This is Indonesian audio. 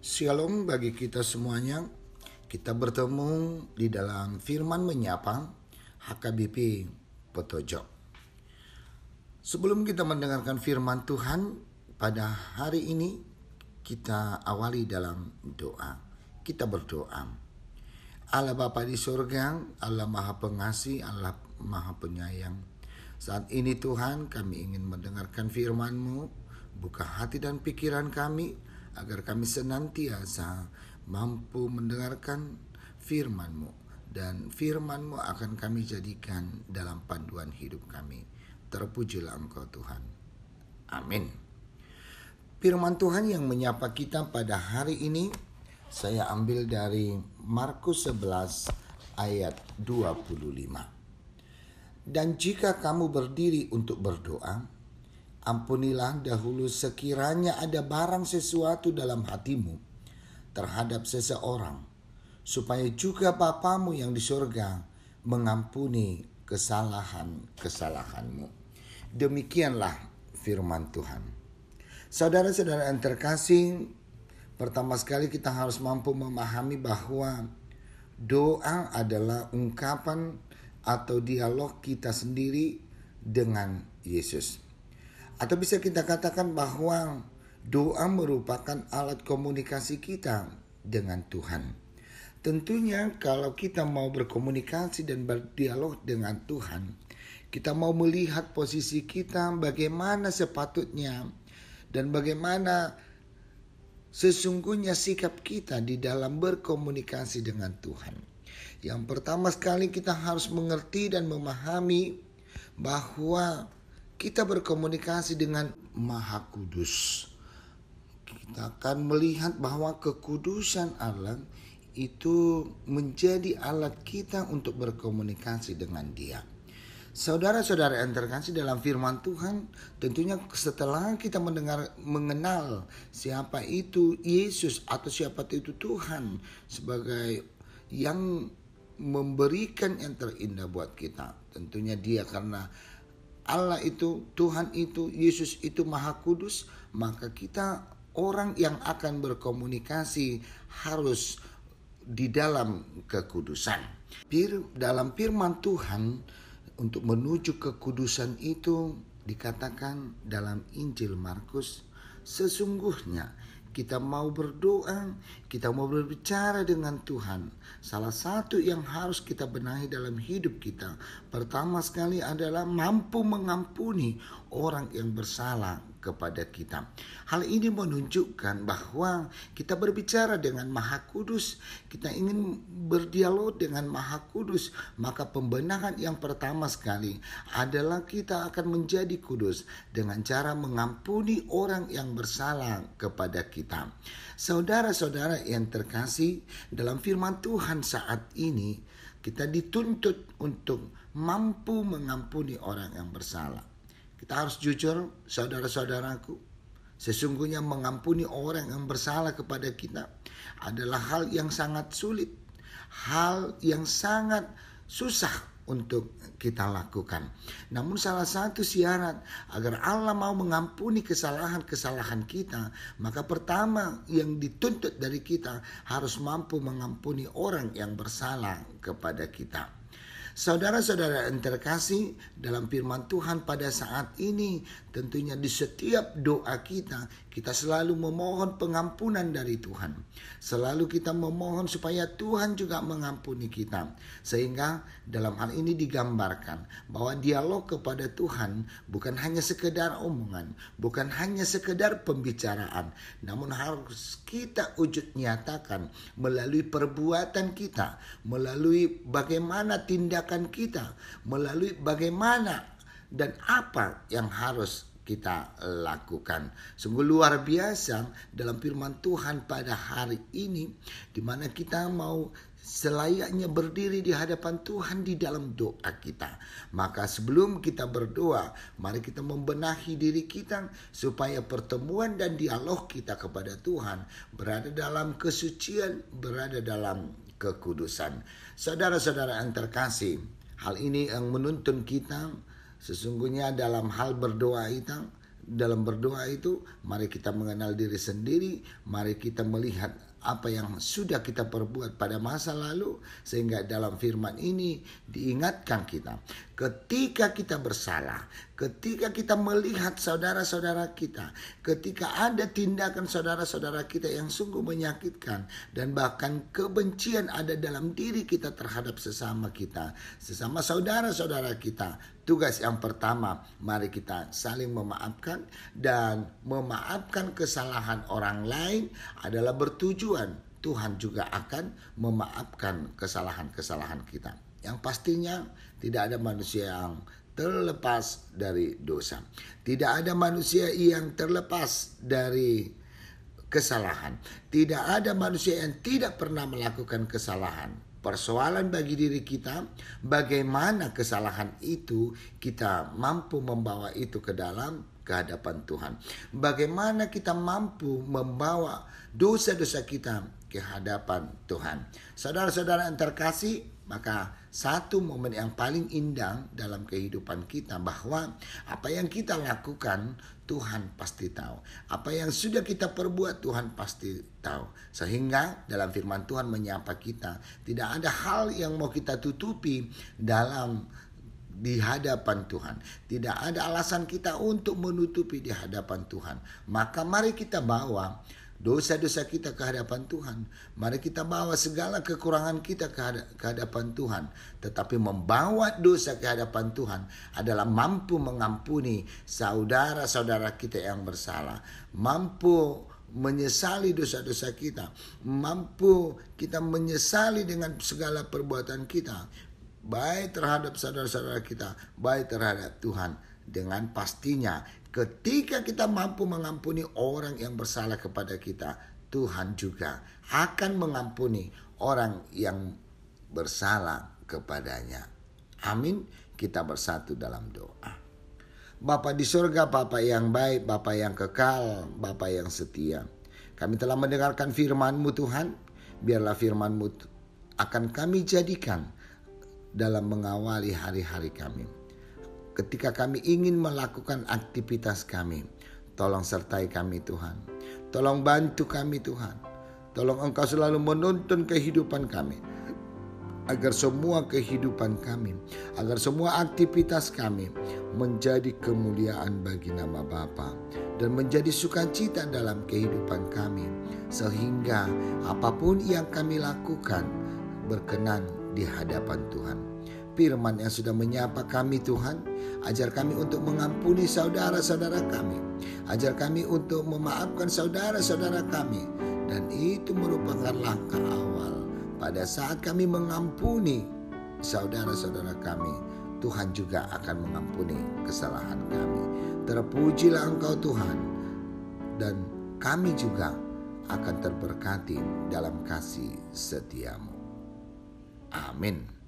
Shalom bagi kita semuanya. Kita bertemu di dalam firman menyapa HKBP Potojo. Sebelum kita mendengarkan firman Tuhan pada hari ini, kita awali dalam doa. Kita berdoa. Allah Bapa di surga, Allah Maha Pengasih, Allah Maha Penyayang. Saat ini Tuhan, kami ingin mendengarkan firman-Mu. Buka hati dan pikiran kami, agar kami senantiasa mampu mendengarkan firman-Mu. Dan firman-Mu akan kami jadikan dalam panduan hidup kami. Terpujilah Engkau Tuhan. Amin. Firman Tuhan yang menyapa kita pada hari ini, saya ambil dari Markus 11 ayat 25. Dan jika kamu berdiri untuk berdoa, ampunilah dahulu sekiranya ada barang sesuatu dalam hatimu terhadap seseorang, supaya juga Bapamu yang di surga mengampuni kesalahan-kesalahanmu. Demikianlah firman Tuhan. Saudara-saudara yang terkasih, pertama sekali kita harus mampu memahami bahwa doa adalah ungkapan atau dialog kita sendiri dengan Yesus. Atau bisa kita katakan bahwa doa merupakan alat komunikasi kita dengan Tuhan. Tentunya kalau kita mau berkomunikasi dan berdialog dengan Tuhan, kita mau melihat posisi kita bagaimana sepatutnya dan bagaimana sesungguhnya sikap kita di dalam berkomunikasi dengan Tuhan. Yang pertama sekali kita harus mengerti dan memahami bahwa kita berkomunikasi dengan Maha Kudus. Kita akan melihat bahwa kekudusan Allah itu menjadi alat kita untuk berkomunikasi dengan Dia. Saudara-saudara yang terkasih, dalam firman Tuhan, tentunya setelah kita mengenal siapa itu Yesus atau siapa itu Tuhan sebagai yang memberikan yang terindah buat kita. Tentunya Dia, karena Allah itu, Tuhan itu, Yesus itu Maha Kudus, maka kita orang yang akan berkomunikasi harus di dalam kekudusan. Dalam firman Tuhan, untuk menuju kekudusan itu dikatakan dalam Injil Markus, sesungguhnya kita mau berdoa, kita mau berbicara dengan Tuhan. Salah satu yang harus kita benahi dalam hidup kita, pertama sekali adalah mampu mengampuni orang yang bersalah kepada kita. Hal ini menunjukkan bahwa kita berbicara dengan Maha Kudus, kita ingin berdialog dengan Maha Kudus, maka pembenahan yang pertama sekali adalah kita akan menjadi kudus dengan cara mengampuni orang yang bersalah kepada kita. Saudara-saudara yang terkasih, dalam firman Tuhan saat ini kita dituntut untuk mampu mengampuni orang yang bersalah. Kita harus jujur, saudara-saudaraku, sesungguhnya mengampuni orang yang bersalah kepada kita adalah hal yang sangat sulit, hal yang sangat susah untuk kita lakukan. Namun salah satu syarat agar Allah mau mengampuni kesalahan-kesalahan kita, maka pertama yang dituntut dari kita harus mampu mengampuni orang yang bersalah kepada kita. Saudara-saudara yang terkasih, dalam firman Tuhan pada saat ini, tentunya di setiap doa kita selalu memohon pengampunan dari Tuhan. Selalu kita memohon supaya Tuhan juga mengampuni kita. Sehingga dalam hal ini digambarkan bahwa dialog kepada Tuhan bukan hanya sekedar omongan, bukan hanya sekedar pembicaraan, namun harus kita wujud nyatakan melalui perbuatan kita, melalui bagaimana tindakan kita, melalui bagaimana dan apa yang harus kita lakukan. Sungguh luar biasa dalam firman Tuhan pada hari ini, di mana kita mau selayaknya berdiri di hadapan Tuhan di dalam doa kita. Maka sebelum kita berdoa, mari kita membenahi diri kita supaya pertemuan dan dialog kita kepada Tuhan berada dalam kesucian, berada dalam kekudusan. Saudara-saudara yang terkasih, hal ini yang menuntun kita sesungguhnya dalam hal berdoa dalam berdoa itu, mari kita mengenal diri sendiri, mari kita melihat apa yang sudah kita perbuat pada masa lalu, sehingga dalam firman ini diingatkan kita, ketika kita bersalah, ketika kita melihat saudara-saudara kita, ketika ada tindakan saudara-saudara kita yang sungguh menyakitkan, dan bahkan kebencian ada dalam diri kita terhadap sesama kita, sesama saudara-saudara kita, tugas yang pertama, mari kita saling memaafkan, dan memaafkan kesalahan orang lain adalah bertujuan Tuhan juga akan memaafkan kesalahan-kesalahan kita. Yang pastinya tidak ada manusia yang terlepas dari dosa. Tidak ada manusia yang terlepas dari kesalahan. Tidak ada manusia yang tidak pernah melakukan kesalahan. Persoalan bagi diri kita, bagaimana kesalahan itu kita mampu membawa itu ke dalam kehadapan Tuhan. Bagaimana kita mampu membawa dosa-dosa kita ke hadapan Tuhan. Saudara-saudara yang terkasih, maka satu momen yang paling indah dalam kehidupan kita, bahwa apa yang kita lakukan Tuhan pasti tahu. Apa yang sudah kita perbuat Tuhan pasti tahu. Sehingga dalam firman Tuhan menyapa kita, tidak ada hal yang mau kita tutupi di hadapan Tuhan. Tidak ada alasan kita untuk menutupi di hadapan Tuhan. Maka mari kita bawa dosa-dosa kita ke hadapan Tuhan. Mari kita bawa segala kekurangan kita ke hadapan Tuhan. Tetapi membawa dosa ke hadapan Tuhan adalah mampu mengampuni saudara-saudara kita yang bersalah. Mampu menyesali dosa-dosa kita. Mampu kita menyesali dengan segala perbuatan kita, baik terhadap saudara-saudara kita, baik terhadap Tuhan. Dengan pastinya ketika kita mampu mengampuni orang yang bersalah kepada kita, Tuhan juga akan mengampuni orang yang bersalah kepadanya. Amin. Kita bersatu dalam doa. Bapa di surga, Bapa yang baik, Bapa yang kekal, Bapa yang setia, kami telah mendengarkan firman-Mu Tuhan. Biarlah firman-Mu akan kami jadikan dalam mengawali hari-hari kami. Ketika kami ingin melakukan aktivitas kami, tolong sertai kami Tuhan. Tolong bantu kami Tuhan. Tolong Engkau selalu menuntun kehidupan kami, agar semua kehidupan kami, agar semua aktivitas kami menjadi kemuliaan bagi nama Bapa, dan menjadi sukacita dalam kehidupan kami, sehingga apapun yang kami lakukan berkenan di hadapan Tuhan. Firman yang sudah menyapa kami Tuhan, ajar kami untuk mengampuni saudara-saudara kami, ajar kami untuk memaafkan saudara-saudara kami, dan itu merupakan langkah awal. Pada saat kami mengampuni saudara-saudara kami, Tuhan juga akan mengampuni kesalahan kami. Terpujilah Engkau Tuhan, dan kami juga akan terberkati dalam kasih setiamu. Amin.